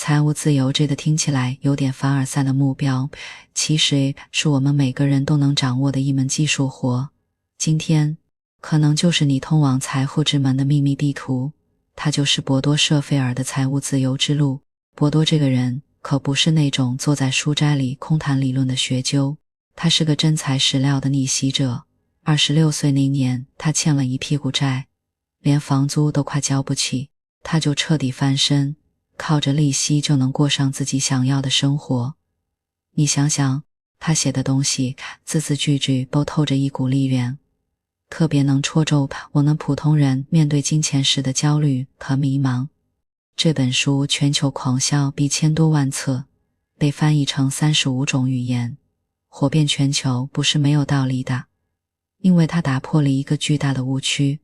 财务自由这个听起来有点凡尔赛的目标，其实是我们每个人都能掌握的一门技术活。今天可能就是你通往财富之门的秘密地图，它就是博多·舍菲尔的财务自由之路。博多这个人可不是那种坐在书斋里空谈理论的学究，他是个真材实料的逆袭者。26岁那年，他欠了一屁股债，连房租都快交不起，他就彻底翻身，靠着利息就能过上自己想要的生活。你想想，他写的东西字字句句都透着一股力量，特别能戳中我们普通人面对金钱时的焦虑和迷茫。这本书全球狂销比1000多万册，被翻译成35种语言，火遍全球不是没有道理的。因为它打破了一个巨大的误区，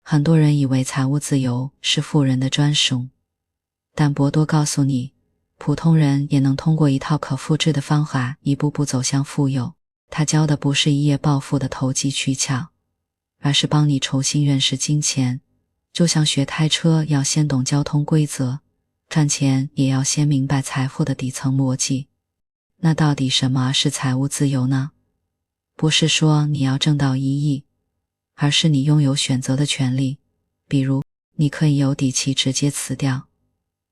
很多人以为财务自由是富人的专属，但博多告诉你，普通人也能通过一套可复制的方法一步步走向富有。他教的不是一夜暴富的投机取巧，而是帮你重新认识金钱，就像学开车要先懂交通规则，赚钱也要先明白财富的底层逻辑。那到底什么是财务自由呢？不是说你要挣到1亿，而是你拥有选择的权利。比如，你可以有底气直接辞掉，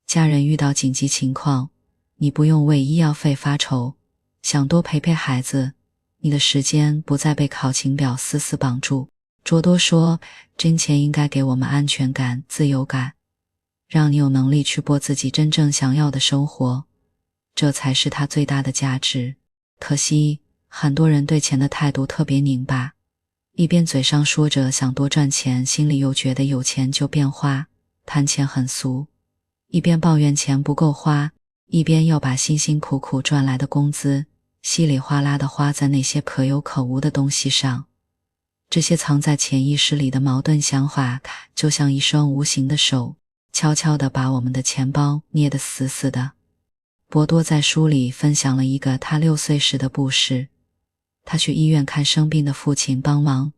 家人遇到紧急情况，你不用为医药费发愁，想多陪陪孩子，你的时间不再被考勤表死死绑住。卓多说，金钱应该给我们安全感、自由感，让你有能力去过自己真正想要的生活，这才是它最大的价值。可惜，很多人对钱的态度特别拧巴，一边嘴上说着想多赚钱，心里又觉得有钱就变花，贪钱很俗；一边抱怨钱不够花，一边要把辛辛苦苦赚来的工资稀里哗啦地花在那些可有可无的东西上。这些藏在潜意识里的矛盾想法，就像一双无形的手，悄悄地把我们的钱包捏得死死的。博多在书里分享了一个他6岁时的故事，他去医院看生病的父亲帮忙。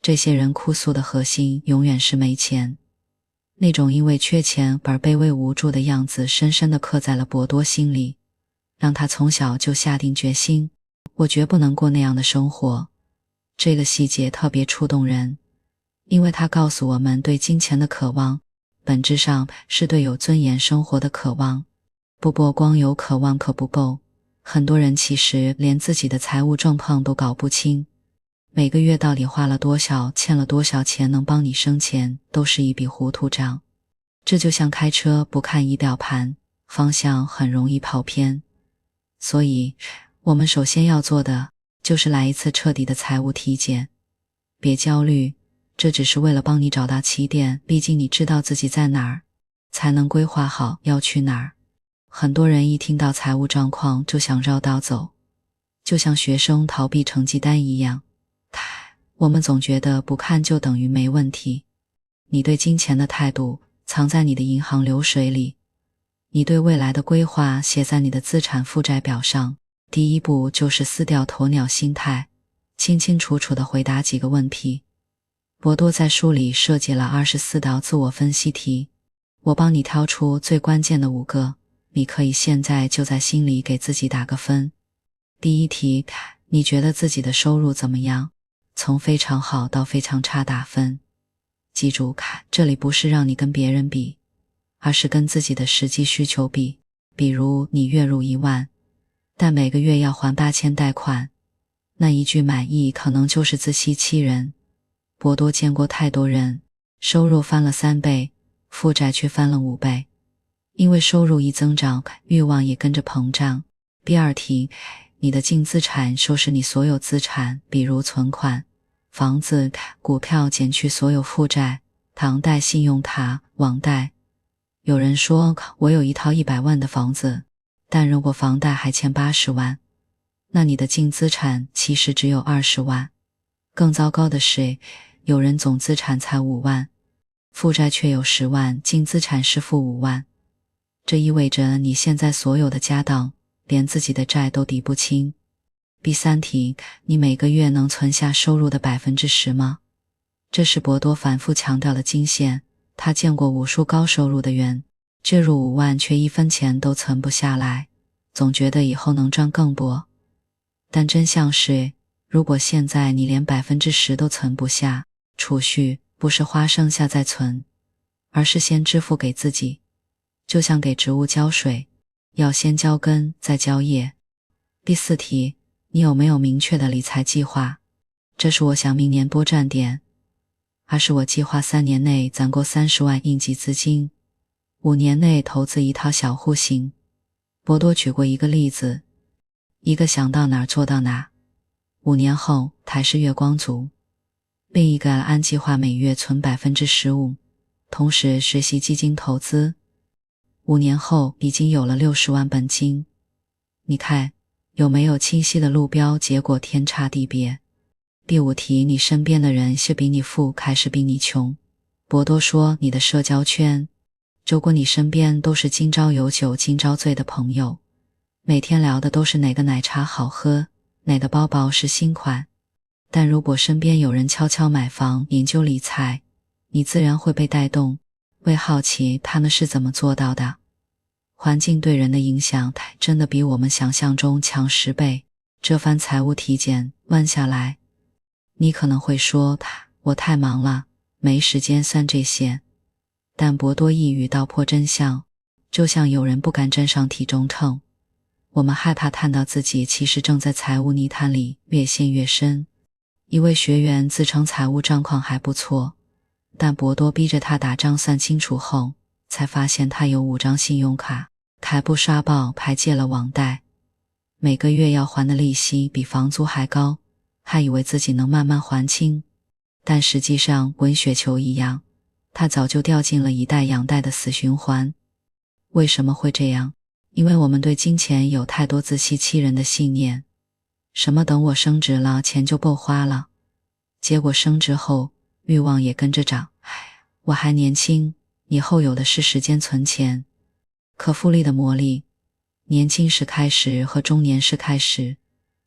这些人哭诉的核心永远是没钱，那种因为缺钱而卑微无助的样子深深地刻在了博多心里，让他从小就下定决心，我绝不能过那样的生活。这个细节特别触动人，因为它告诉我们，对金钱的渴望本质上是对有尊严生活的渴望。不过光有渴望可不够，很多人其实连自己的财务状况都搞不清，每个月到底花了多少，欠了多少钱能帮你生钱，都是一笔糊涂账。这就像开车不看仪表盘，方向很容易跑偏。所以我们首先要做的就是来一次彻底的财务体检。别焦虑，这只是为了帮你找到起点，毕竟你知道自己在哪儿，才能规划好要去哪儿。很多人一听到财务状况就想绕道走，就像学生逃避成绩单一样。我们总觉得不看就等于没问题。你对金钱的态度藏在你的银行流水里，你对未来的规划写在你的资产负债表上。第一步就是撕掉鸵鸟心态，清清楚楚地回答几个问题。博多在书里设计了24道自我分析题，我帮你挑出最关键的5个，你可以现在就在心里给自己打个分。第一题，你觉得自己的收入怎么样？从非常好到非常差打分。记住，这里不是让你跟别人比，而是跟自己的实际需求比。比如你月入1万，但每个月要还8000贷款，那一句满意可能就是自欺欺人。博多见过太多人，收入翻了3倍，负债却翻了5倍。因为收入一增长，欲望也跟着膨胀。第二题，你的净资产收拾你所有资产，比如存款、房子、股票，减去所有负债，房贷、信用卡、网贷。有人说，我有一套100万的房子，但如果房贷还欠80万，那你的净资产其实只有20万。更糟糕的是，有人总资产才5万，负债却有10万，净资产是负5万。这意味着你现在所有的家当，连自己的债都抵不清。第三题，你每个月能存下收入的10%吗？这是博多反复强调的金线，他见过无数高收入的人，月入5万却1分钱都存不下来，总觉得以后能赚更多。但真相是，如果现在你连10%都存不下，储蓄不是花剩下再存，而是先支付给自己。就像给植物浇水，要先浇根再浇叶。第4题，你有没有明确的理财计划？这是我想明年多赚点。是我计划3年内攒够30万应急资金，5年内投资一套小户型。博多举过一个例子，一个想到哪儿做到哪，5年后他是月光族。另一个按计划每月存 15%， 同时学习基金投资，5年后已经有了60万本金。你看有没有清晰的路标，结果天差地别。第5题，你身边的人是比你富还是比你穷？博多说，你的社交圈，如果你身边都是今朝有酒今朝醉的朋友，每天聊的都是哪个奶茶好喝，哪个包包是新款，但如果身边有人悄悄买房研究理财，你自然会被带动，会好奇他们是怎么做到的。环境对人的影响真的比我们想象中强10倍。这番财务体检问下来，你可能会说，我太忙了，没时间算这些。但博多一语道破真相，就像有人不敢站上体重秤，我们害怕看到自己其实正在财务泥潭里越陷越深。一位学员自称财务状况还不错，但博多逼着他打账算清楚后，才发现他有5张信用卡，还不刷爆，还借了网贷，每个月要还的利息比房租还高，还以为自己能慢慢还清，但实际上滚雪球一样，他早就掉进了以贷养贷的死循环。为什么会这样？因为我们对金钱有太多自欺欺人的信念，什么等我升职了钱就够花了，结果升职后欲望也跟着涨。我还年轻，以后有的是时间存钱。可复利的魔力，年轻时开始和中年时开始，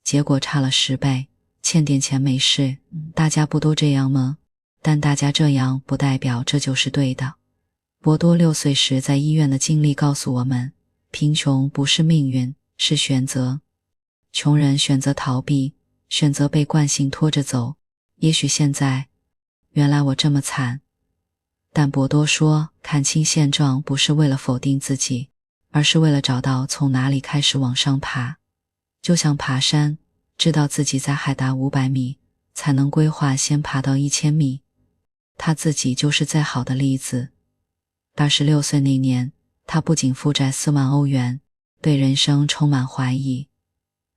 结果差了10倍，欠点钱没事，大家不都这样吗？但大家这样不代表这就是对的。博多6岁时在医院的经历告诉我们，贫穷不是命运，是选择。穷人选择逃避，选择被惯性拖着走。也许现在，原来我这么惨。但博多说，看清现状不是为了否定自己，而是为了找到从哪里开始往上爬。就像爬山，知道自己在海拔500米，才能规划先爬到1000米。他自己就是最好的例子。26岁那年，他不仅负债4万欧元，对人生充满怀疑，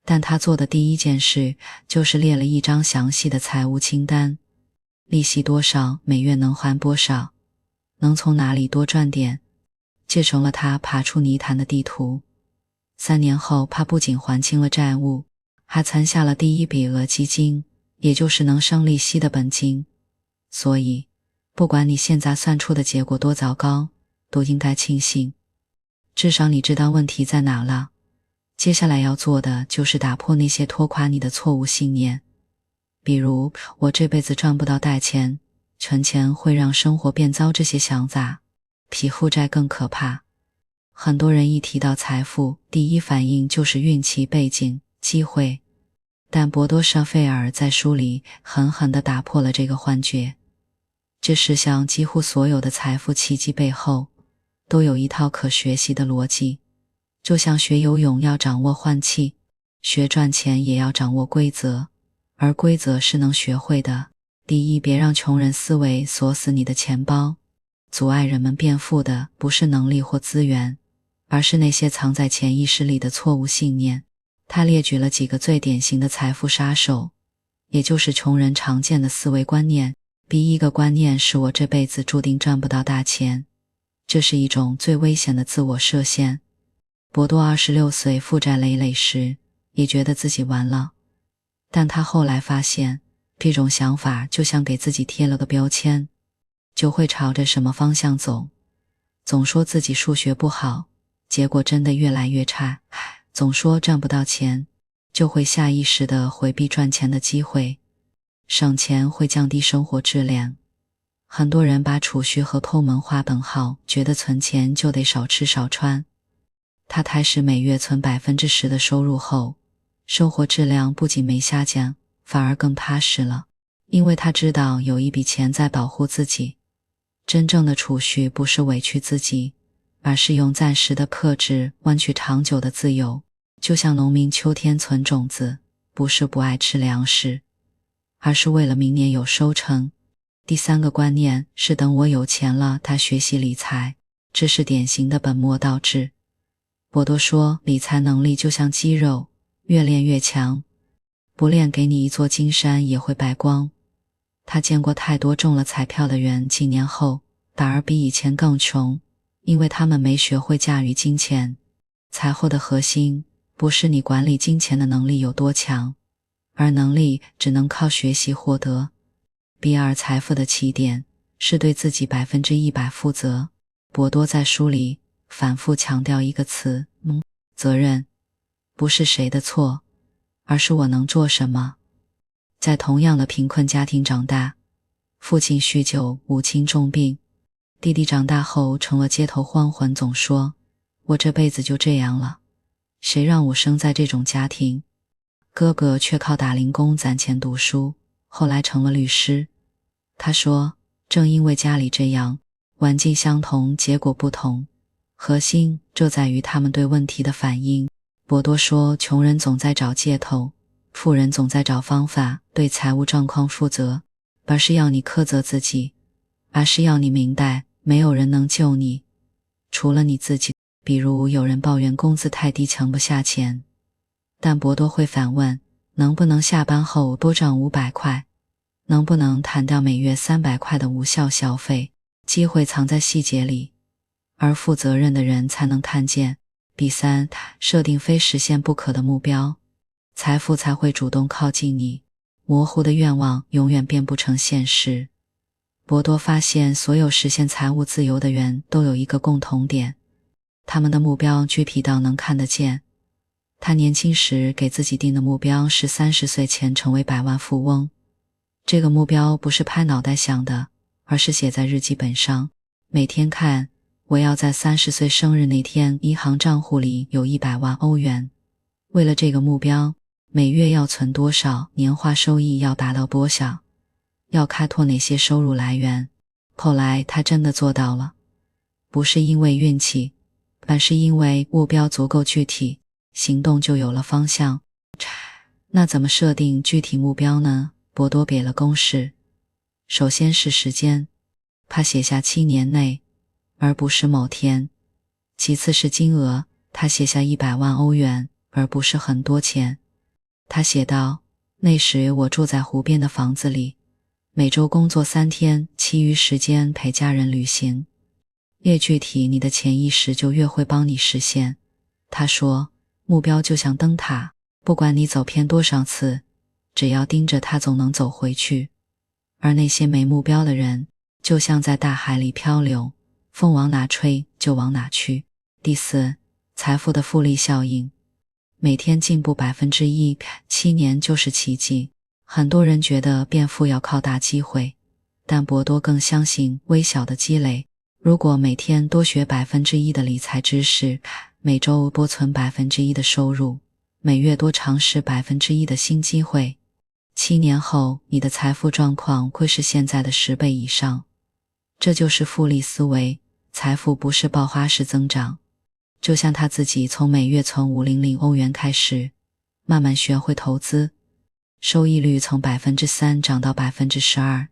但他做的第一件事就是列了一张详细的财务清单，利息多少，每月能还多少，能从哪里多赚点，这成了他爬出泥潭的地图。3年后，他不仅还清了债务，还存下了第一笔额基金，也就是能生利息的本金。所以，不管你现在算出的结果多糟糕，都应该庆幸，至少你知道问题在哪了。接下来要做的就是打破那些拖垮你的错误信念，比如我这辈子赚不到大钱，存钱会让生活变糟，这些想法比负债更可怕。很多人一提到财富，第一反应就是运气、背景、机会，但博多舍费尔在书里狠狠地打破了这个幻觉。这世上几乎所有的财富奇迹背后，都有一套可学习的逻辑。就像学游泳要掌握换气，学赚钱也要掌握规则，而规则是能学会的。第一，别让穷人思维锁死你的钱包。阻碍人们变富的不是能力或资源，而是那些藏在潜意识里的错误信念。他列举了几个最典型的财富杀手，也就是穷人常见的思维观念。第一个观念是我这辈子注定赚不到大钱，这是一种最危险的自我设限。博多26岁负债累累时，也觉得自己完了，但他后来发现，这种想法就像给自己贴了个标签，就会朝着什么方向走。总说自己数学不好，结果真的越来越差；总说赚不到钱，就会下意识地回避赚钱的机会。省钱会降低生活质量，很多人把储蓄和抠门划等号，觉得存钱就得少吃少穿。他开始每月存 10% 的收入后，生活质量不仅没下降，反而更踏实了。因为他知道有一笔钱在保护自己。真正的储蓄不是委屈自己，而是用暂时的克制换取长久的自由。就像农民秋天存种子，不是不爱吃粮食，而是为了明年有收成。第三个观念是等我有钱了，他学习理财，这是典型的本末倒置。博多说，理财能力就像肌肉，越练越强，不练给你一座金山也会败光。他见过太多中了彩票的人，几年后反而比以前更穷，因为他们没学会驾驭金钱。财后的核心不是你管理金钱的能力有多强，而能力只能靠学习获得。比尔财富的起点是对自己 100% 负责。博多在书里反复强调一个词，责任。不是谁的错，而是我能做什么。在同样的贫困家庭长大，父亲酗酒，母亲重病，弟弟长大后成了街头荒魂，总说我这辈子就这样了，谁让我生在这种家庭。哥哥却靠打零工攒钱读书，后来成了律师。他说，正因为家里这样，环境相同，结果不同，核心就在于他们对问题的反应。博多说，穷人总在找借口，富人总在找方法对财务状况负责，而是要你苛责自己，而是要你明白，没有人能救你，除了你自己。比如有人抱怨工资太低，存不下钱，但博多会反问，能不能下班后多挣500块？能不能弹掉每月300块的无效消费？机会藏在细节里，而负责任的人才能看见。第三，设定非实现不可的目标，财富才会主动靠近你，模糊的愿望永远变不成现实。博多发现，所有实现财务自由的人都有一个共同点，他们的目标具体到能看得见。他年轻时给自己定的目标是30岁前成为百万富翁。这个目标不是拍脑袋想的，而是写在日记本上，每天看，我要在30岁生日那天银行账户里有100万欧元。为了这个目标，每月要存多少，年化收益要达到多少，要开拓哪些收入来源。后来他真的做到了，不是因为运气，而是因为目标足够具体，行动就有了方向。那怎么设定具体目标呢？博多给了公式，首先是时间，他写下7年内，而不是某天。其次是金额，他写下100万欧元，而不是很多钱。他写道，那时我住在湖边的房子里，每周工作3天，其余时间陪家人旅行。越具体，你的潜意识就越会帮你实现。他说，目标就像灯塔，不管你走偏多少次，只要盯着它总能走回去。而那些没目标的人，就像在大海里漂流，风往哪吹就往哪去。第四，财富的复利效应，每天进步 1%， 7年就是奇迹。很多人觉得变富要靠大机会，但博多更相信微小的积累。如果每天多学 1% 的理财知识，每周多存 1% 的收入，每月多尝试 1% 的新机会，7年后你的财富状况会是现在的10倍以上。这就是复利思维，财富不是爆发式增长。就像他自己从每月存500欧元开始，慢慢学会投资，收益率从 3% 涨到 12%。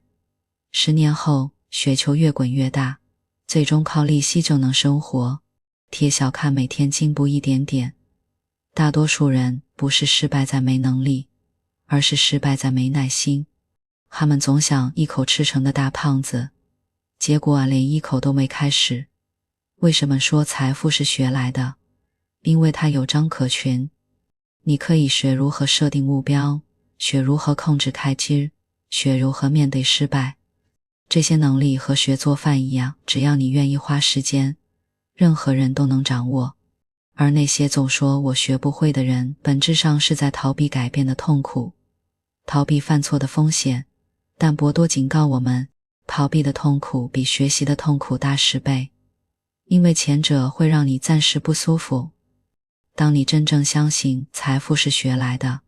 10年后，雪球越滚越大，最终靠利息就能生活。别小看每天进步一点点，大多数人不是失败在没能力，而是失败在没耐心。他们总想一口吃成的大胖子，结果连一口都没开始。为什么说财富是学来的？因为它有章可循。你可以学如何设定目标，学如何控制开支，学如何面对失败。这些能力和学做饭一样，只要你愿意花时间，任何人都能掌握。而那些总说我学不会的人，本质上是在逃避改变的痛苦，逃避犯错的风险。但博多警告我们，逃避的痛苦比学习的痛苦大10倍，因为前者会让你暂时不舒服。当你真正相信财富是学来的，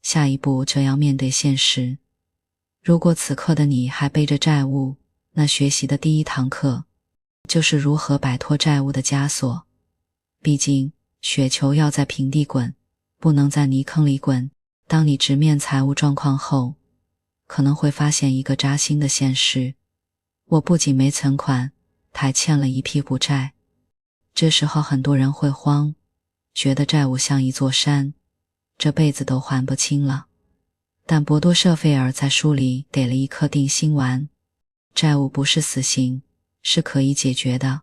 下一步就要面对现实。如果此刻的你还背着债务，那学习的第一堂课就是如何摆脱债务的枷锁。毕竟雪球要在平地滚，不能在泥坑里滚。当你直面财务状况后，可能会发现一个扎心的现实：我不仅没存款，还欠了一屁股债。这时候很多人会慌，觉得债务像一座山，这辈子都还不清了。但博多舍费尔在书里给了一颗定心丸，债务不是死刑，是可以解决的。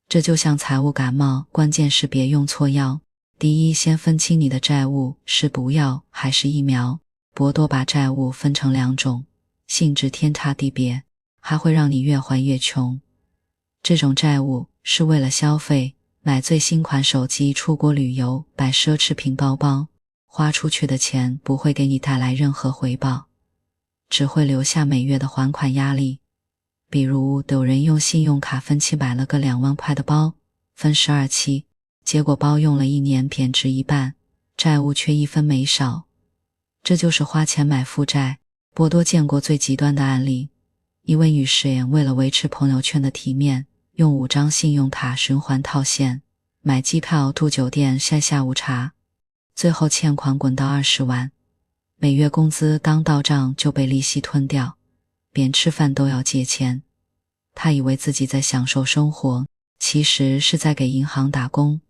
这就像财务感冒，关键是别用错药。第一，先分清你的债务是补药还是疫苗。博多把债务分成2种，性质天差地别，还会让你越还越穷。这种债务是为了消费，买最新款手机、出国旅游、买奢侈品包包，花出去的钱不会给你带来任何回报，只会留下每月的还款压力。比如有人用信用卡分期买了个2万块的包，分12期，结果包用了1年贬值1半，债务却1分没少。这就是花钱买负债。波多见过最极端的案例，一位女士为了维持朋友圈的体面，用5张信用卡循环套现，买机票、住酒店、晒下午茶，最后欠款滚到20万，每月工资刚到账就被利息吞掉，连吃饭都要借钱。她以为自己在享受生活，其实是在给银行打工。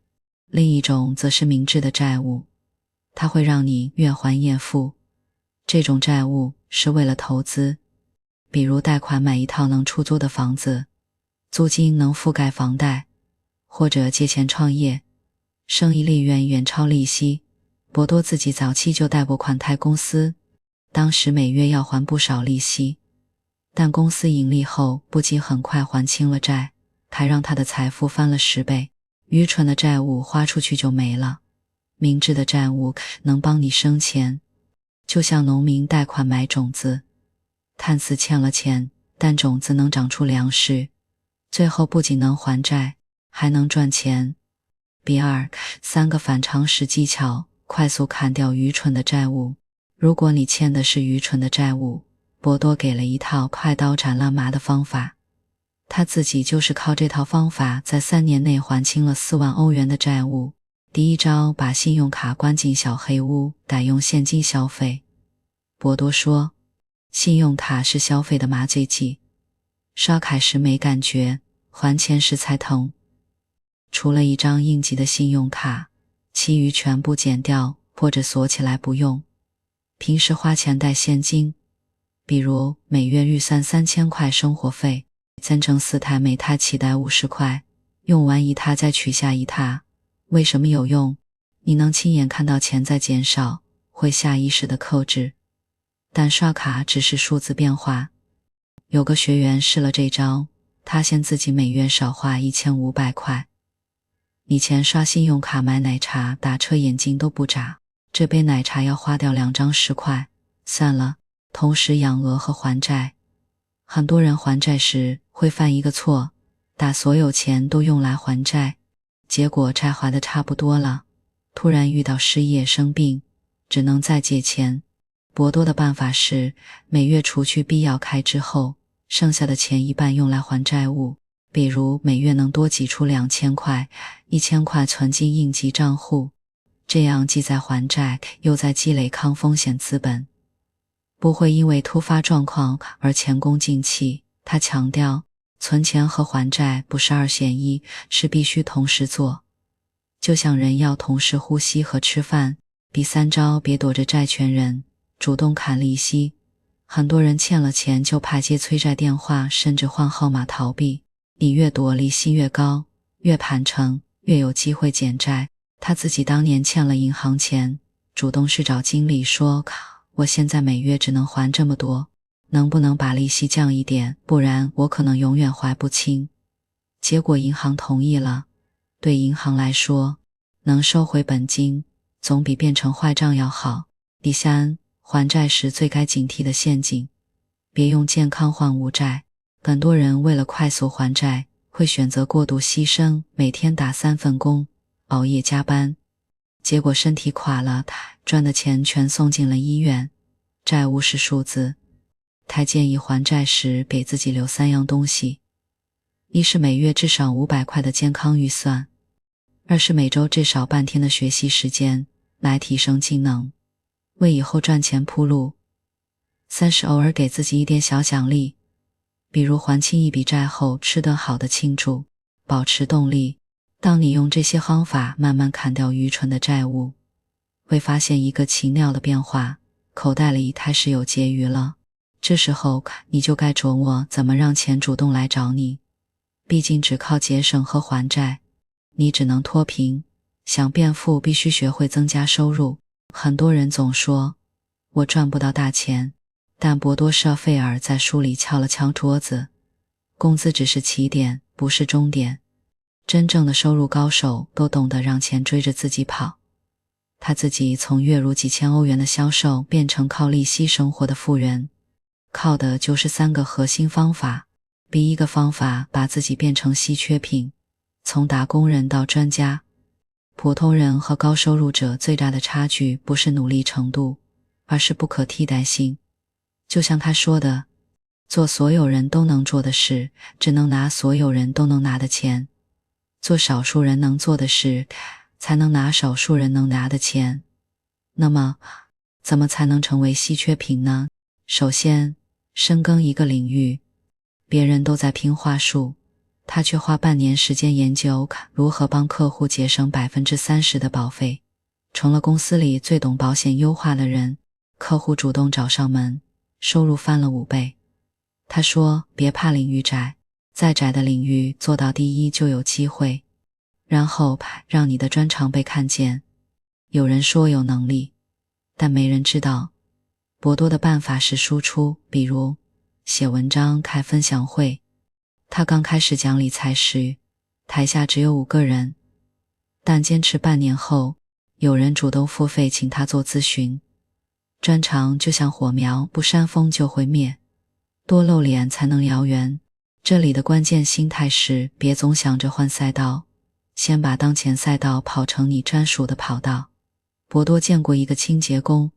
另一种则是明智的债务，它会让你越还越富。这种债务是为了投资，比如贷款买一套能出租的房子，租金能覆盖房贷，或者借钱创业，生意利润远超利息。博多自己早期就贷过款开公司，当时每月要还不少利息，但公司盈利后不仅很快还清了债，还让他的财富翻了10倍。愚蠢的债务花出去就没了，明智的债务能帮你生钱。就像农民贷款买种子，看似欠了钱，但种子能长出粮食，最后不仅能还债，还能赚钱。B2 3个反常识技巧，快速砍掉愚蠢的债务。如果你欠的是愚蠢的债务，博多给了一套快刀斩乱麻的方法。他自己就是靠这套方法在3年内还清了4万欧元的债务。第一招，把信用卡关进小黑屋，改用现金消费。博多说，信用卡是消费的麻醉剂，刷卡时没感觉，还钱时才疼。除了一张应急的信用卡，其余全部剪掉或者锁起来不用。平时花钱带现金，比如每月预算3000块生活费，分成4台，每台起带50块，用完一沓再取下一沓。为什么有用？你能亲眼看到钱在减少，会下意识的克制，但刷卡只是数字变化。有个学员试了这招，他嫌自己每月少花1500块。以前刷信用卡买奶茶打车眼睛都不眨，这杯奶茶要花掉2张10块，算了，同时养鹅和还债。很多人还债时会犯一个错，把所有钱都用来还债，结果债还的差不多了，突然遇到失业生病，只能再借钱。博多的办法是，每月除去必要开支后，剩下的钱一半用来还债务，比如每月能多挤出2000块，1000块存进应急账户，这样既在还债，又在积累抗风险资本，不会因为突发状况而前功尽弃。他强调，存钱和还债不是2选1，是必须同时做。就像人要同时呼吸和吃饭。第3招，别躲着债权人，主动砍利息。很多人欠了钱就怕接催债电话，甚至换号码逃避。你越躲利息越高，越盘成，越有机会减债。他自己当年欠了银行钱，主动去找经理说，我现在每月只能还这么多，能不能把利息降一点，不然我可能永远还不清。结果银行同意了。对银行来说，能收回本金总比变成坏账要好。第3，还债时最该警惕的陷阱，别用健康换无债。很多人为了快速还债，会选择过度牺牲，每天打3份工，熬夜加班，结果身体垮了，赚的钱全送进了医院。债务是数字，他建议还债时给自己留3样东西：一是每月至少500块的健康预算，二是每周至少半天的学习时间，来提升技能，为以后赚钱铺路；三是偶尔给自己一点小奖励，比如还清一笔债后吃顿好的庆祝，保持动力。当你用这些方法慢慢砍掉愚蠢的债务，会发现一个奇妙的变化，口袋里开始有结余了。这时候你就该琢磨怎么让钱主动来找你。毕竟只靠节省和还债，你只能脱贫。想变富必须学会增加收入。很多人总说我赚不到大钱，但博多舍费尔在书里敲了敲桌子，工资只是起点，不是终点。真正的收入高手都懂得让钱追着自己跑。他自己从月入几千欧元的销售变成靠利息生活的富人，靠的就是3个核心方法。第一个方法，把自己变成稀缺品，从打工人到专家。普通人和高收入者最大的差距不是努力程度，而是不可替代性。就像他说的，做所有人都能做的事，只能拿所有人都能拿的钱。做少数人能做的事，才能拿少数人能拿的钱。那么，怎么才能成为稀缺品呢？首先，深耕一个领域。别人都在拼话术，他却花半年时间研究如何帮客户节省 30% 的保费，成了公司里最懂保险优化的人。客户主动找上门，收入翻了5倍。他说，别怕领域窄，再窄的领域做到第一就有机会。然后让你的专长被看见。有人说有能力，但没人知道。博多的办法是输出，比如写文章、开分享会。他刚开始讲理财时，台下只有5个人，但坚持半年后，有人主动付费请他做咨询。专长就像火苗，不煽风就会灭，多露脸才能燎原。这里的关键心态是，别总想着换赛道，先把当前赛道跑成你专属的跑道。博多见过一个清洁工，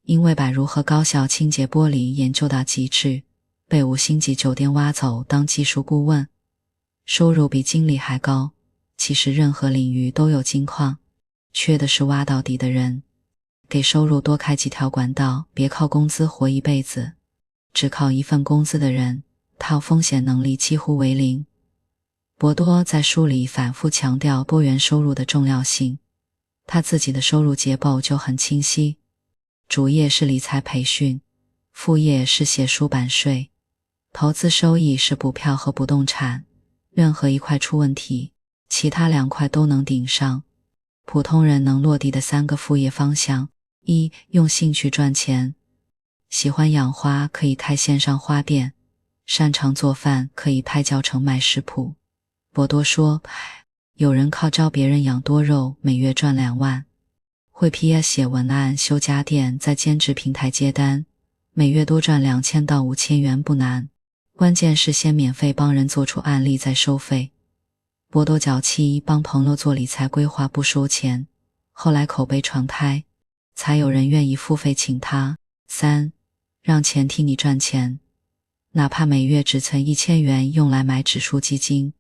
因为把如何高效清洁玻璃研究到极致，被5星级酒店挖走当技术顾问，收入比经理还高。其实任何领域都有金矿，缺的是挖到底的人。给收入多开几条管道，别靠工资活一辈子。只靠1份工资的人，套风险能力几乎为零。博多在书里反复强调多元收入的重要性，他自己的收入结构就很清晰。主业是理财培训，副业是写书版税，投资收益是股票和不动产。任何一块出问题，其他2块都能顶上。普通人能落地的3个副业方向：一、用兴趣赚钱。喜欢养花可以开线上花店，擅长做饭可以拍教程卖食谱。博多说，有人靠教别人养多肉，每月赚2万。会 PS 写文案、修家电，在兼职平台接单，每月多赚2000到5000元不难。关键是先免费帮人做出案例再收费。博多脚气帮朋友做理财规划不收钱，后来口碑传开，才有人愿意付费请他。3. 让钱替你赚钱，哪怕每月只存1000元用来买指数基金，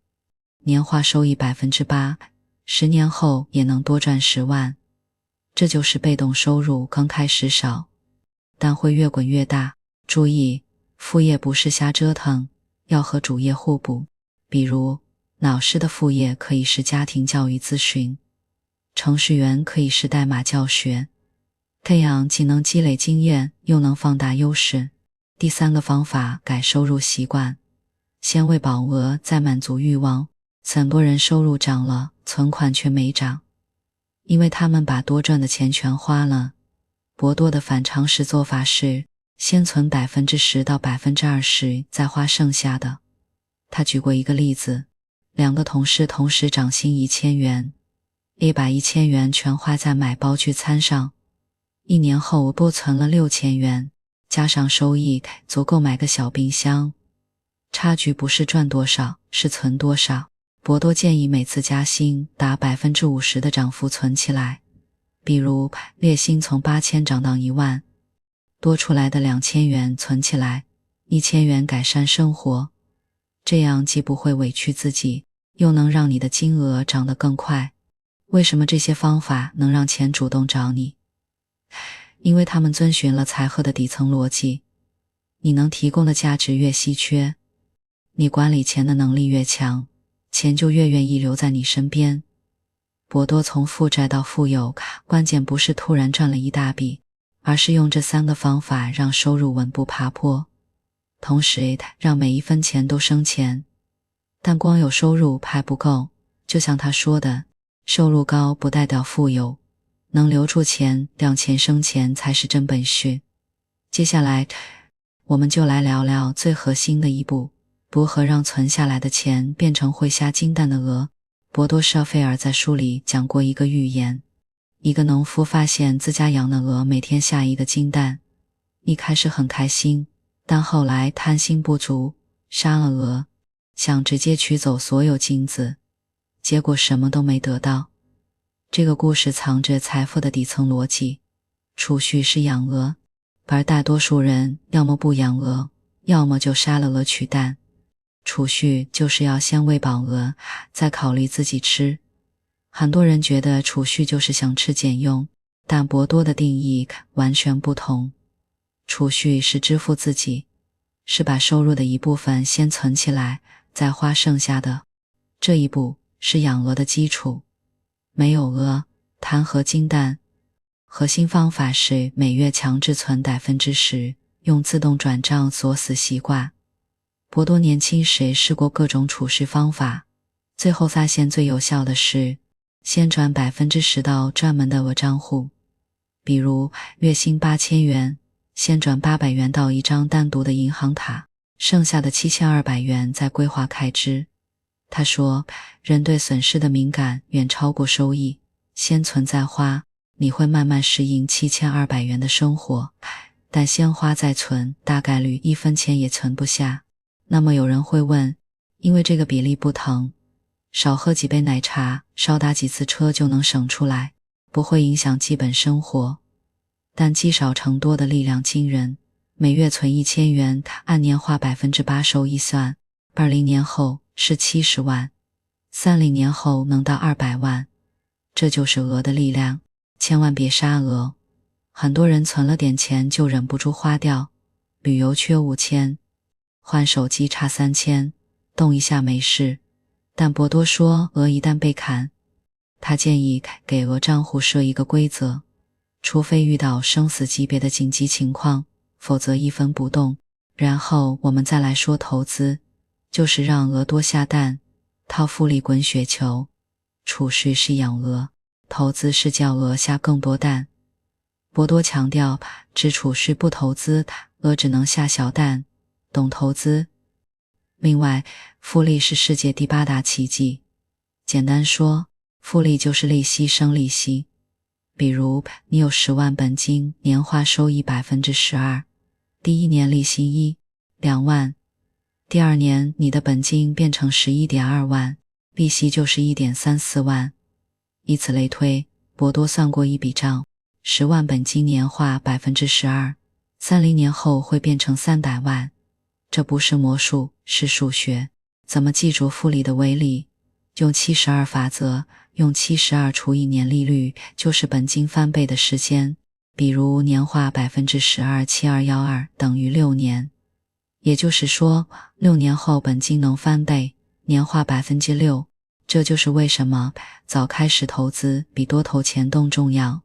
年化收益 8%，10 年后也能多赚10万。这就是被动收入，刚开始少，但会越滚越大。注意，副业不是瞎折腾，要和主业互补。比如，老师的副业可以是家庭教育咨询，程序员可以是代码教学，这样既能积累经验，又能放大优势。第3个方法，改收入习惯，先喂饱鹅，再满足欲望。很多人收入涨了，存款却没涨，因为他们把多赚的钱全花了。博多的反常识做法是，先存 10% 到 20%， 再花剩下的。他举过一个例子，2个同事同时涨薪1000元，A 把1000元全花在买包聚餐上，1年后多存了6000元，加上收益足够买个小冰箱。差距不是赚多少，是存多少。博多建议每次加薪达 50% 的涨幅存起来，比如月薪从8000涨到1万，多出来的2000元存起来，1000元改善生活，这样既不会委屈自己，又能让你的金额涨得更快。为什么这些方法能让钱主动找你？因为他们遵循了财鹤的底层逻辑，你能提供的价值越稀缺，你管理钱的能力越强，钱就越愿意留在你身边。博多从负债到富有，关键不是突然赚了一大笔，而是用这3个方法让收入稳步爬坡，同时让每一分钱都生钱。但光有收入还不够，就像他说的，收入高不代表富有，能留住钱，让钱生钱才是真本事。接下来我们就来聊聊最核心的一步，如何让存下来的钱变成会下金蛋的鹅。博多舍菲尔在书里讲过一个寓言，一个农夫发现自家养的鹅每天下一个金蛋，一开始很开心，但后来贪心不足，杀了鹅，想直接取走所有金子，结果什么都没得到。这个故事藏着财富的底层逻辑，储蓄是养鹅，而大多数人要么不养鹅，要么就杀了鹅取蛋。储蓄就是要先喂饱鹅，再考虑自己吃。很多人觉得储蓄就是想吃俭用，但博多的定义完全不同。储蓄是支付自己，是把收入的一部分先存起来，再花剩下的。这一步是养鹅的基础，没有鹅，谈何金蛋？核心方法是每月强制存 10%， 用自动转账锁死习惯。博多年轻时试过各种储蓄方法，最后发现最有效的是先转 10% 到专门的鹅账户，比如月薪8000元，先转800元到一张单独的银行卡，剩下的7200元再规划开支。他说，人对损失的敏感远超过收益，先存再花，你会慢慢适应7200元的生活，但先花再存，大概率1分钱也存不下。那么有人会问，因为这个比例不同，少喝几杯奶茶，少打几次车就能省出来，不会影响基本生活。但积少成多的力量惊人，每月存1000元，按年化 8% 收益算，20年后是70万，30年后能到200万。这就是鹅的力量，千万别杀鹅。很多人存了点钱就忍不住花掉，旅游缺5000，换手机差3000，动一下没事。但博多说，鹅一旦被砍，他建议给鹅账户设一个规则，除非遇到生死级别的紧急情况，否则一分不动。然后我们再来说投资，就是让鹅多下蛋，套复利滚雪球。储蓄是养鹅，投资是叫鹅下更多蛋。博多强调，只储蓄不投资，鹅只能下小蛋，懂投资。另外，复利是世界第8大奇迹。简单说，复利就是利息生利息。比如你有10万本金，年化收益 12%， 第一年利息2万，第二年你的本金变成 11.2 万，利息就是 1.34 万。以此类推，博多算过一笔账，10万本金年化 12%， 30年后会变成300万。这不是魔术，是数学。怎么记住复利的威力？用72法则，用72除以年利率，就是本金翻倍的时间。比如年化 12%，7212等于6年。也就是说，6年后本金能翻倍，年化 6%。这就是为什么早开始投资比多投钱更重要。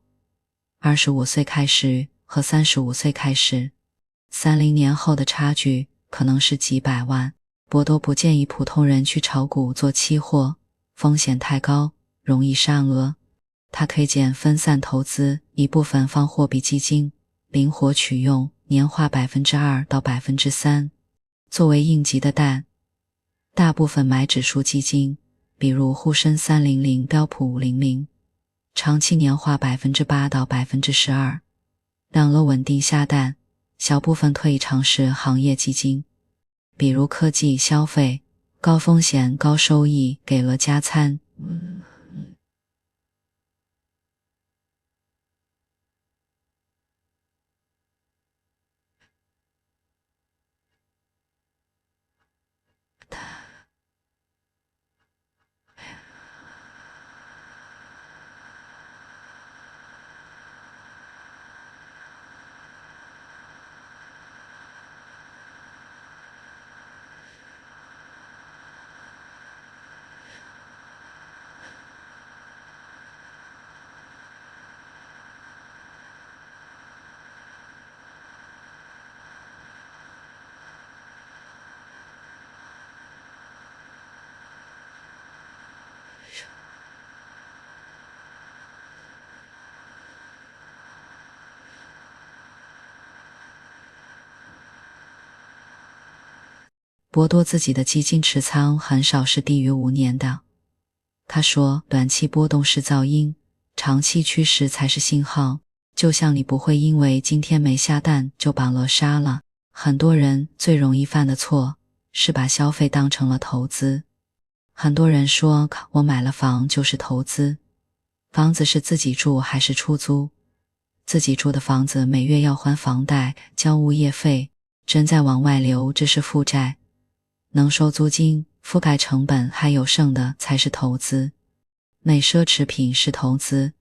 25岁开始和35岁开始，30年后的差距可能是几百万。博多不建议普通人去炒股做期货，风险太高，容易杀鹅。他推荐分散投资，一部分放货币基金，灵活取用，年化 2% 到 3%， 作为应急的蛋。大部分买指数基金，比如沪深300、标普500，长期年化 8% 到 12%， 让鹅稳定下蛋。小部分可以尝试行业基金，比如科技、消费、高风险、高收益、给额加餐。博多自己的基金持仓很少是低于5年的。他说，短期波动是噪音，长期趋势才是信号。就像你不会因为今天没下蛋就把鹅杀了。很多人最容易犯的错是把消费当成了投资。很多人说，我买了房就是投资。房子是自己住还是出租？自己住的房子每月要还房贷、交物业费，真在往外流，这是负债。能收租金、覆盖成本还有剩的才是投资。买奢侈品是投资，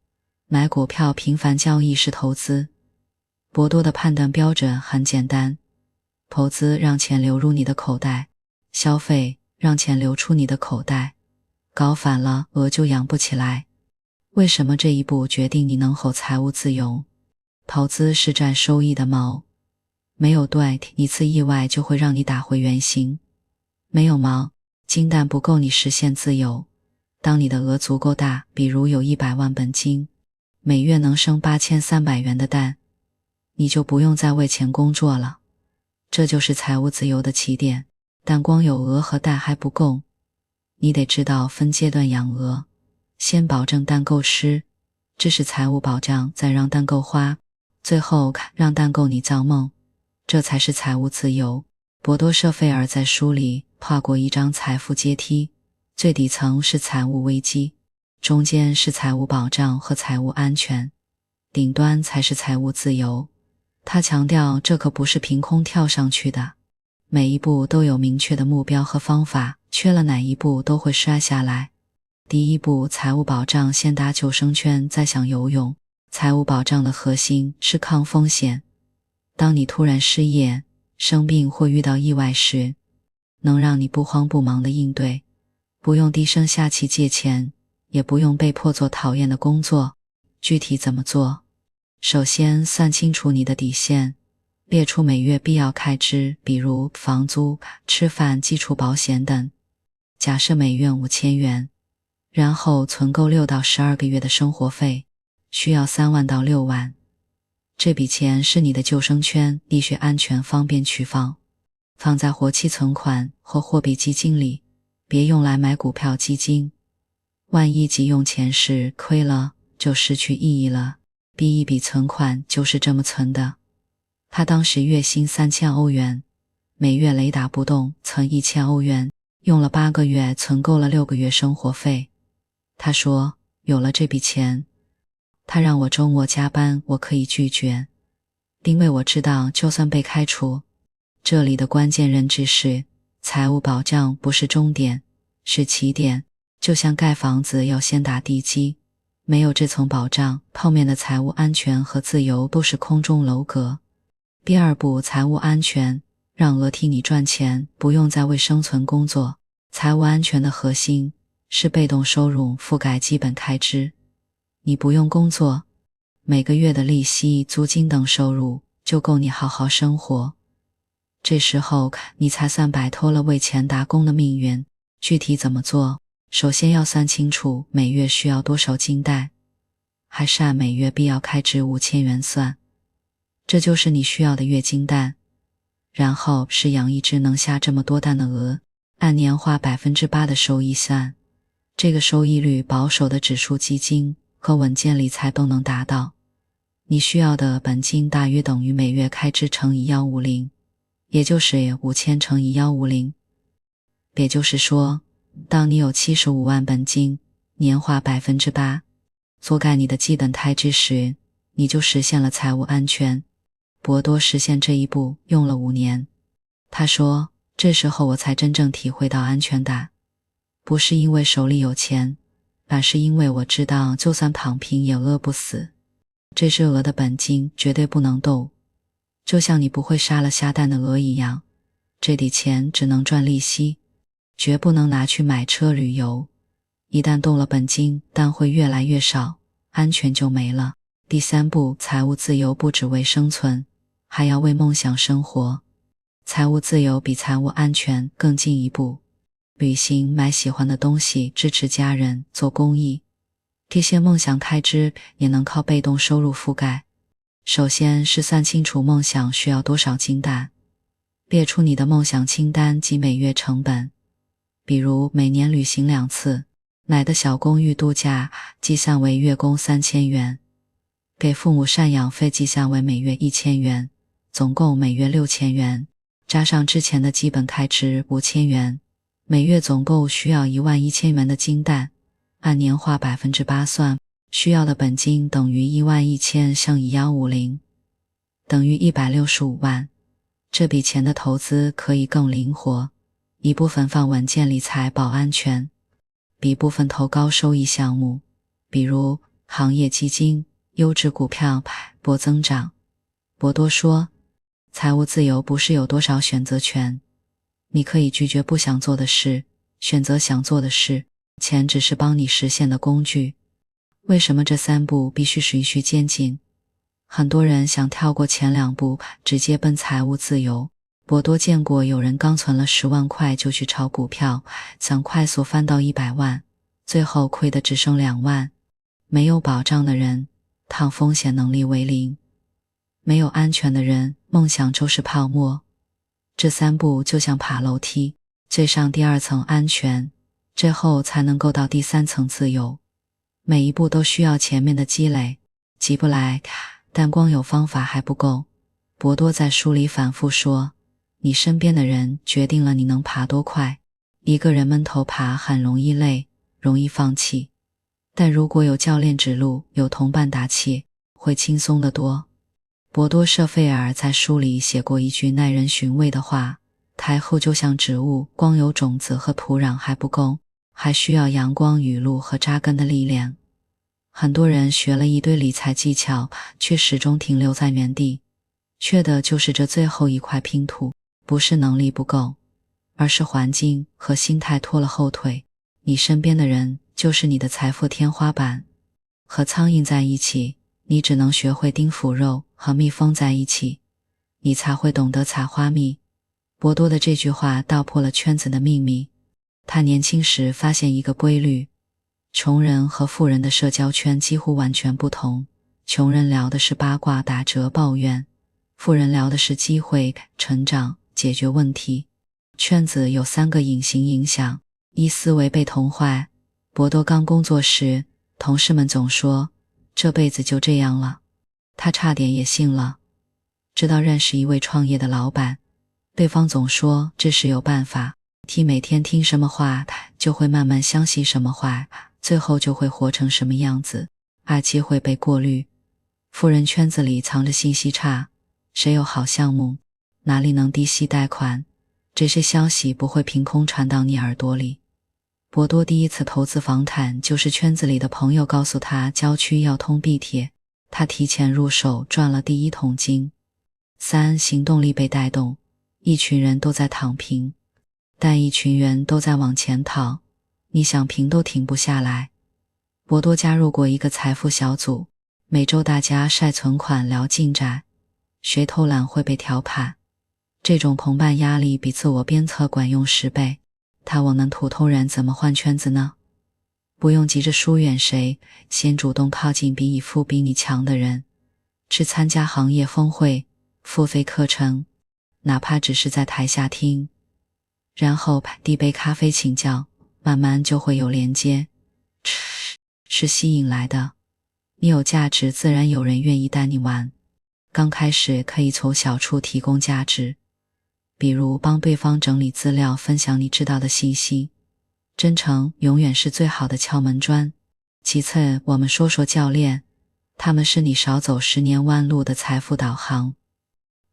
买股票频繁交易是投资。博多的判断标准很简单，投资让钱流入你的口袋，消费让钱流出你的口袋。搞反了，鹅就养不起来。为什么这一步决定你能否财务自由？投资是占收益的毛，没有对一次意外就会让你打回原形。没有毛，金蛋不够你实现自由。当你的额足够大，比如有100万本金，每月能生8300元的蛋，你就不用再为钱工作了。这就是财务自由的起点。但光有鹅和蛋还不够，你得知道分阶段养鹅，先保证蛋够吃，这是财务保障，再让蛋够花，最后让蛋够你造梦，这才是财务自由。博多舍费尔在书里画过一张财富阶梯，最底层是财务危机，中间是财务保障和财务安全，顶端才是财务自由。他强调，这可不是凭空跳上去的，每一步都有明确的目标和方法，缺了哪一步都会摔下来。第一步，财务保障，先打救生圈，再想游泳。财务保障的核心是抗风险。当你突然失业、生病或遇到意外时，能让你不慌不忙地应对，不用低声下气借钱，也不用被迫做讨厌的工作。具体怎么做？首先算清楚你的底线，列出每月必要开支，比如房租、吃饭、基础保险等。假设每月5000元，然后存够6到12个月的生活费，需要3万到6万。这笔钱是你的救生圈，力学安全，方便取放，放在活期存款或货币基金里，别用来买股票基金。万一急用钱时亏了，就失去意义了。第一笔存款就是这么存的。他当时月薪3000欧元，每月雷打不动存1000欧元，用了8个月，存够了6个月生活费。他说，有了这笔钱，他让我周末加班，我可以拒绝，因为我知道就算被开除，这里的关键认知是，财务保障不是终点，是起点。就像盖房子要先打地基，没有这层保障，后面的财务安全和自由都是空中楼阁。第二步，财务安全，让鹅替你赚钱，不用再为生存工作。财务安全的核心是被动收入覆盖基本开支，你不用工作，每个月的利息、租金等收入就够你好好生活。这时候你才算摆脱了为钱打工的命运。具体怎么做？首先要算清楚每月需要多少金蛋，还是按每月必要开支5000元算，这就是你需要的月金蛋。然后是养一只能下这么多蛋的鹅，按年化 8% 的收益算，这个收益率保守的指数基金和稳健理财都能达到。你需要的本金大约等于每月开支乘以150，也就是5000乘以150。也就是说，当你有75万本金，年化 8%， 覆盖你的基本开支时，你就实现了财务安全。博多实现这一步用了5年。他说，这时候我才真正体会到安全感，不是因为手里有钱，而是因为我知道就算躺平也饿不死。这只鹅的本金绝对不能动，就像你不会杀了下蛋的鹅一样，这笔钱只能赚利息，绝不能拿去买车旅游。一旦动了本金，但会越来越少，安全就没了。第3步，财务自由不只为生存，还要为梦想生活。财务自由比财务安全更进一步，旅行，买喜欢的东西，支持家人，做公益，这些梦想开支也能靠被动收入覆盖。首先是算清楚梦想需要多少金蛋，列出你的梦想清单及每月成本，比如每年旅行2次，买的小公寓度假计算为月供3000元，给父母赡养费计算为每月1000元，总共每月6000元，加上之前的基本开支5000元，每月总共需要11000元的金蛋，按年化 8% 算，需要的本金等于11000乘以150，等于165万。这笔钱的投资可以更灵活，一部分放稳健理财保安全，一部分投高收益项目，比如行业基金、优质股票、博增长。博多说，财务自由不是有多少选择权，你可以拒绝不想做的事，选择想做的事，钱只是帮你实现的工具。为什么这3步必须循序渐进？很多人想跳过前2步，直接奔财务自由。博多见过有人刚存了10万块就去炒股票，想快速翻到100万，最后亏得只剩2万。没有保障的人，抗风险能力为0。没有安全的人，梦想就是泡沫。这3步就像爬楼梯，最上第2层安全，最后才能够到第3层自由。每一步都需要前面的积累，急不来，但光有方法还不够。博多在书里反复说，你身边的人决定了你能爬多快。一个人闷头爬很容易累，容易放弃，但如果有教练指路，有同伴打气，会轻松得多。博多舍费尔在书里写过一句耐人寻味的话，台后就像植物，光有种子和土壤还不够，还需要阳光、雨露和扎根的力量。很多人学了一堆理财技巧，却始终停留在原地，缺的就是这最后一块拼图，不是能力不够，而是环境和心态拖了后腿。你身边的人就是你的财富天花板，和苍蝇在一起，你只能学会叮腐肉，和蜜蜂在一起，你才会懂得采花蜜。博多的这句话道破了圈子的秘密。他年轻时发现一个规律，穷人和富人的社交圈几乎完全不同。穷人聊的是八卦、打折、抱怨，富人聊的是机会、成长、解决问题。圈子有3个隐形影响：一、思维被同化。博多刚工作时，同事们总说这辈子就这样了，他差点也信了。直到认识一位创业的老板，对方总说这是有办法，每天听什么话就会慢慢相信什么话，最后就会活成什么样子。二、机会被过滤。富人圈子里藏着信息差，谁有好项目，哪里能低息贷款，这些消息不会凭空传到你耳朵里。博多第一次投资房产，就是圈子里的朋友告诉他郊区要通地铁，他提前入手赚了第1桶金。3、行动力被带动。一群人都在躺平，但一群人都在往前跑，你想平都停不下来。博多加入过一个财富小组，每周大家晒存款聊进展，谁偷懒会被调侃。这种同伴压力比自我鞭策管用10倍。他往能土偷人怎么换圈子呢？不用急着疏远谁，先主动靠近比你富比你强的人，去参加行业峰会、付费课程，哪怕只是在台下听，然后递杯咖啡请教，慢慢就会有连接。是吸引来的，你有价值，自然有人愿意带你玩。刚开始可以从小处提供价值，比如帮对方整理资料，分享你知道的信息。真诚永远是最好的敲门砖。其次，我们说说教练，他们是你少走10年弯路的财富导航。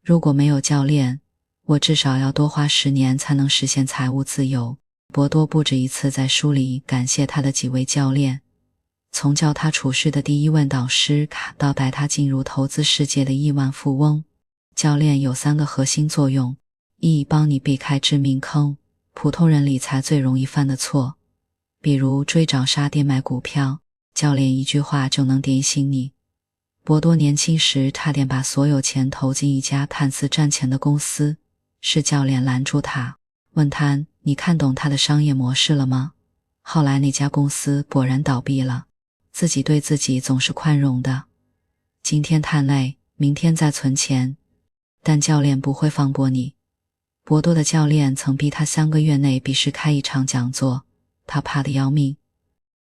如果没有教练，我至少要多花10年才能实现财务自由。博多不止一次在书里感谢他的几位教练，从教他储蓄的第一位导师到带他进入投资世界的亿万富翁。教练有3个核心作用：一、帮你避开致命坑，普通人理财最容易犯的错，比如追涨杀跌买股票，教练一句话就能点醒你。博多年轻时差点把所有钱投进一家看似赚钱的公司，是教练拦住他，问他：你看懂他的商业模式了吗？后来那家公司果然倒闭了。自己对自己总是宽容的，今天太累，明天再存钱，但教练不会放过你。博多的教练曾逼他3个月内必须开一场讲座，他怕得要命。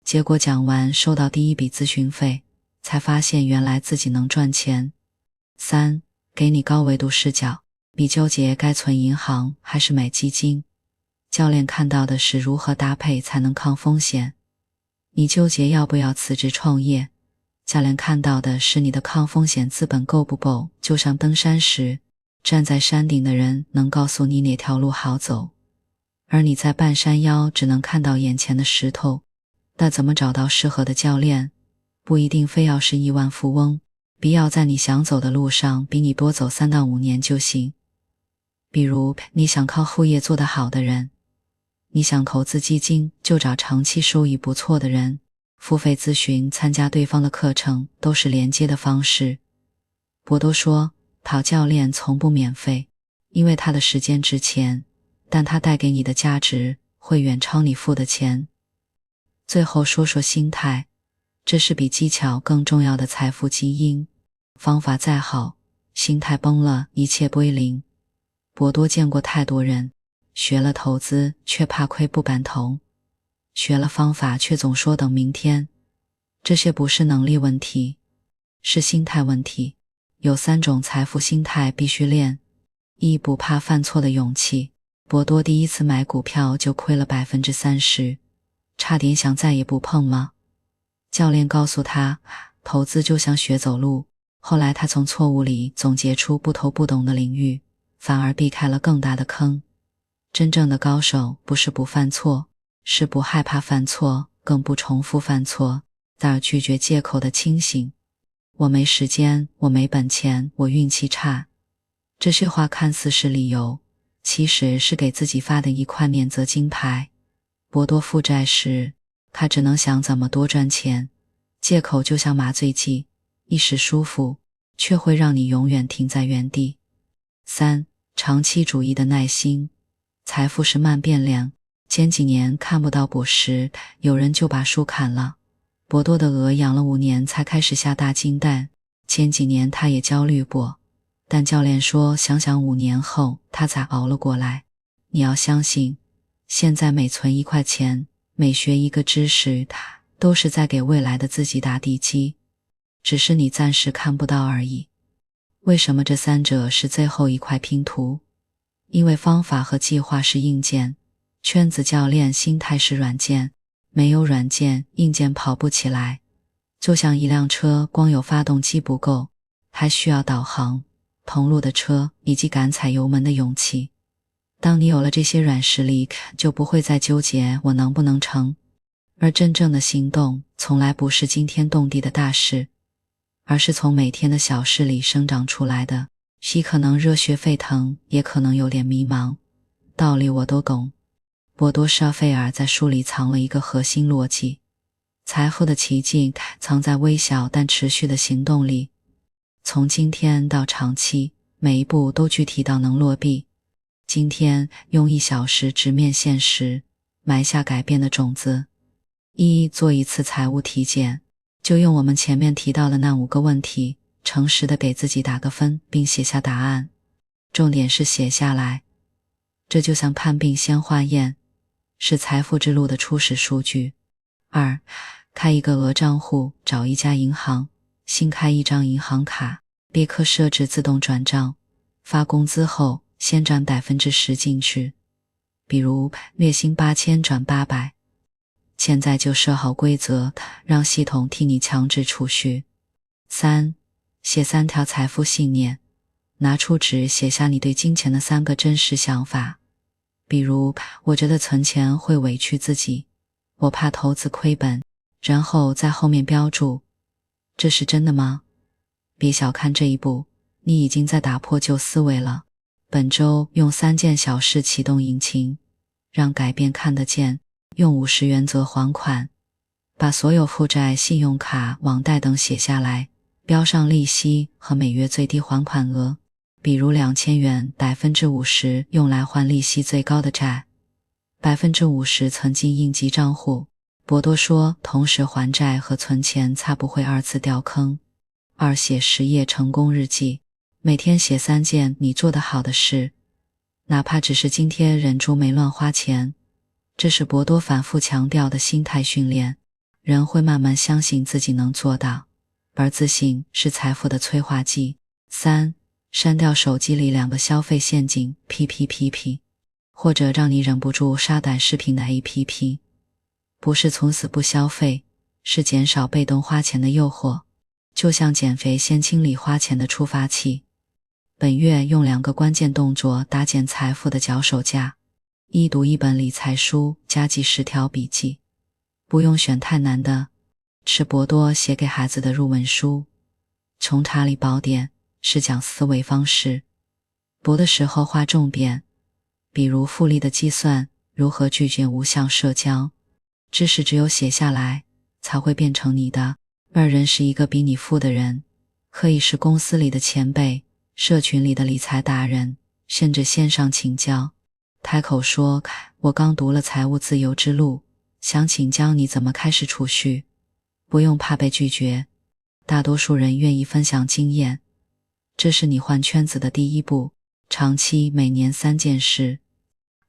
结果讲完收到第一笔咨询费，才发现原来自己能赚钱。3. 给你高维度视角，比纠结该存银行还是买基金。教练看到的是如何搭配才能抗风险。你纠结要不要辞职创业，教练看到的是你的抗风险资本够不够。就像登山时，站在山顶的人能告诉你哪条路好走，而你在半山腰只能看到眼前的石头。但怎么找到适合的教练，不一定非要是亿万富翁，必要在你想走的路上比你多走3到5年就行。比如你想靠副业做得好的人，你想投资基金，就找长期收益不错的人，付费咨询，参加对方的课程，都是连接的方式。博多说，讨教练从不免费，因为他的时间值钱，但他带给你的价值会远超你付的钱。最后说说心态，这是比技巧更重要的财富基因。方法再好，心态崩了，一切归零。博多见过太多人，学了投资却怕亏不敢投，学了方法却总说等明天。这些不是能力问题，是心态问题。有3种财富心态必须练。一、不怕犯错的勇气。博多第一次买股票就亏了 30%， 差点想再也不碰吗？教练告诉他，投资就像学走路。后来他从错误里总结出不投不懂的领域，反而避开了更大的坑。真正的高手不是不犯错，是不害怕犯错，更不重复犯错，再而拒绝借口的清醒。我没时间，我没本钱，我运气差。这些话看似是理由，其实是给自己发的一块免责金牌。博多负债时，他只能想怎么多赚钱，借口就像麻醉剂，一时舒服，却会让你永远停在原地。3. 长期主义的耐心。财富是慢变量，前几年看不到果实，有人就把树砍了。博多的鹅养了5年才开始下大金蛋，前几年他也焦虑过，但教练说想想5年后他才熬了过来。你要相信，现在每存1块钱，每学一个知识，都是在给未来的自己打地基，只是你暂时看不到而已。为什么这3者是最后一块拼图？因为方法和计划是硬件，圈子教练心态是软件，没有软件，硬件跑不起来。就像一辆车光有发动机不够，还需要导航、同路的车以及敢踩油门的勇气。当你有了这些软实力，就不会再纠结我能不能成。而真正的行动从来不是惊天动地的大事，而是从每天的小事里生长出来的。既可能热血沸腾，也可能有点迷茫，道理我都懂。博多舍费尔在书里藏了一个核心逻辑，财富的奇迹藏在微小但持续的行动里，从今天到长期，每一步都具体到能落地。今天用1小时直面现实，埋下改变的种子。做一次财务体检，就用我们前面提到的那5个问题，诚实地给自己打个分，并写下答案。重点是写下来，这就像判病先化验，是财富之路的初始数据。2. 开一个额账户，找一家银行，新开一张银行卡，立刻设置自动转账，发工资后先转10%进去，比如月薪8000转800。现在就设好规则，让系统替你强制储蓄。3. 写3条财富信念，拿出纸写下你对金钱的3个真实想法，比如我觉得存钱会委屈自己，我怕投资亏本，然后在后面标注这是真的吗？别小看这一步，你已经在打破旧思维了。本周用3件小事启动引擎，让改变看得见。用50原则还款，把所有负债、信用卡、网贷等写下来，标上利息和每月最低还款额，比如2000元，50%用来还利息最高的债，50%存进应急账户。博多说，同时还债和存钱才不会2次掉坑。2. 写10页成功日记，每天写3件你做得好的事，哪怕只是今天忍住没乱花钱。这是博多反复强调的心态训练，人会慢慢相信自己能做到，而自信是财富的催化剂。3. 删掉手机里2个消费陷阱 PPPP， 或者让你忍不住刷短视频的 APP。 不是从此不消费，是减少被动花钱的诱惑，就像减肥先清理花钱的触发器。本月用2个关键动作搭建财富的脚手架。1. 读1本理财书，加记10条笔记，不用选太难的，是博多写给孩子的入门书。穷查理宝典是讲思维方式，读的时候划重点，比如复利的计算，如何拒绝无效社交。知识只有写下来才会变成你的。2. 认识一个比你富的人，可以是公司里的前辈，社群里的理财达人，甚至线上请教。开口说，我刚读了《财务自由之路》，想请教你怎么开始储蓄。不用怕被拒绝，大多数人愿意分享经验。这是你换圈子的第一步。长期每年3件事，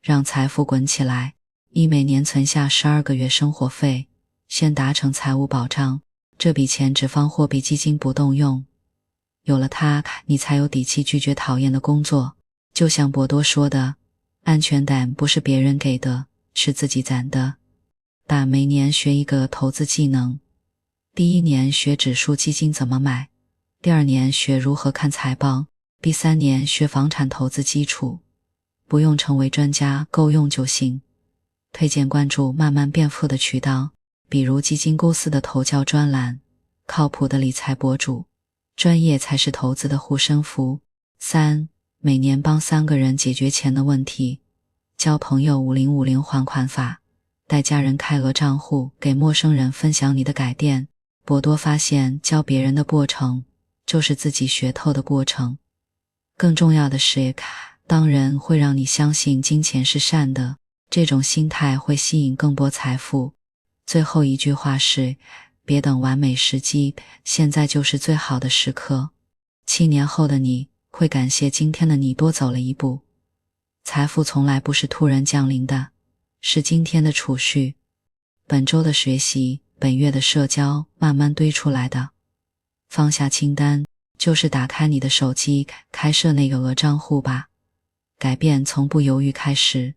让财富滚起来。1. 每年存下12个月生活费，先达成财务保障，这笔钱只放货币基金不动用。有了它，你才有底气拒绝讨厌的工作。就像博多说的，安全感不是别人给的，是自己攒的。每年学一个投资技能，第1年学指数基金怎么买，第2年学如何看财报，第3年学房产投资基础。不用成为专家，够用就行。推荐关注慢慢变富的渠道，比如基金公司的投教专栏，靠谱的理财博主，专业才是投资的护身符。3. 每年帮3个人解决钱的问题，交朋友5050还款法，带家人开额账户，给陌生人分享你的改变。博多发现，教别人的过程就是自己学透的过程。更重要的是，当人会让你相信金钱是善的，这种心态会吸引更多财富。最后一句话是，别等完美时机，现在就是最好的时刻。7年后的你会感谢今天的你多走了一步。财富从来不是突然降临的，是今天的储蓄。本周的学习，本月的社交，慢慢堆出来的。放下清单，就是打开你的手机，开设那个额账户吧。改变从不犹豫开始。